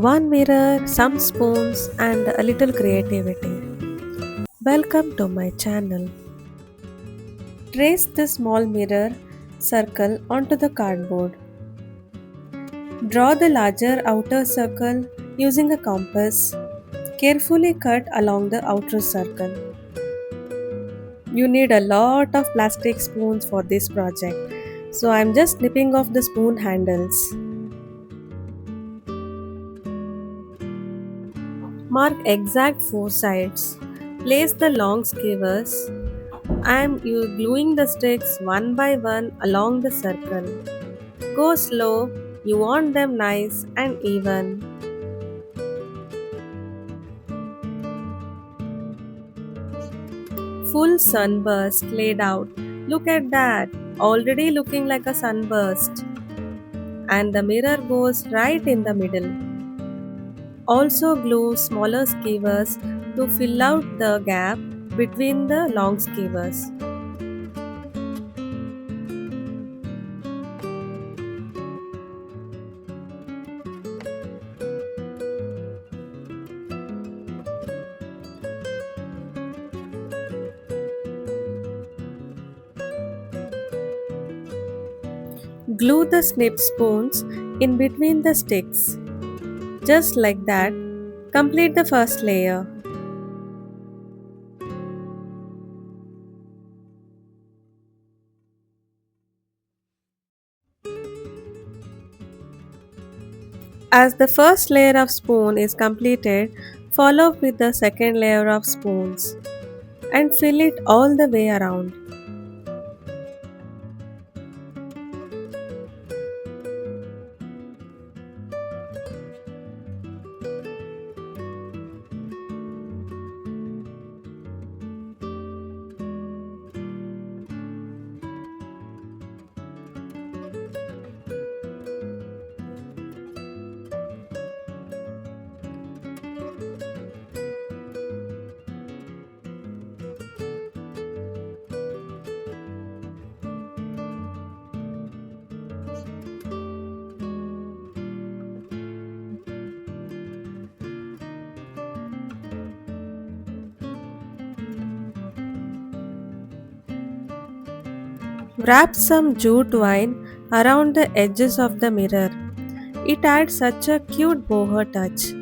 One mirror, some spoons, and a little creativity. Welcome to my channel. Trace the small mirror circle onto the cardboard. Draw the larger outer circle using a compass. Carefully cut along the outer circle. You need a lot of plastic spoons for this project. So I'm just snipping off the spoon handles. Mark exact four sides. Place the long skewers. I am gluing the sticks one by one along the circle. Go slow, you want them nice and even. Full sunburst laid out. Look at that, already looking like a sunburst. And the mirror goes right in the middle. Also glue smaller skewers to fill out the gap between the long skewers. Glue the snip spoons in between the sticks. Just like that, complete the first layer. As the first layer of spoon is completed, follow with the second layer of spoons and fill it all the way around. Wrap some jute twine around the edges of the mirror. It adds such a cute boho touch.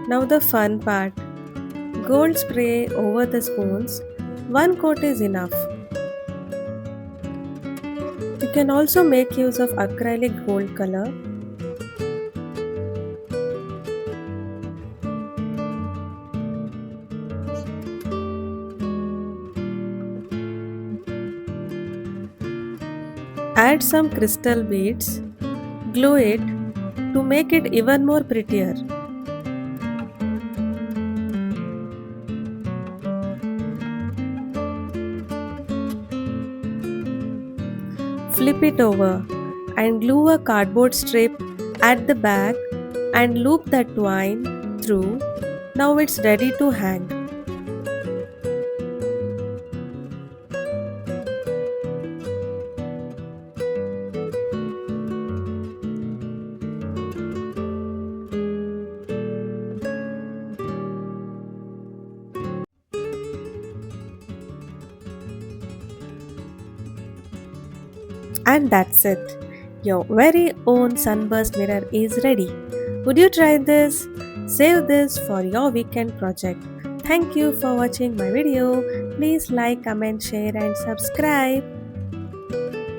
Now the fun part. Gold spray over the spoons. One coat is enough. You can also make use of acrylic gold color. Add some crystal beads. Glue it to make it even more prettier. Flip it over and glue a cardboard strip at the back and loop the twine through. Now it's ready to hang. And that's it. Your very own sunburst mirror is ready. Would you try this? Save this for your weekend project. Thank you for watching my video. Please like, comment, share and subscribe.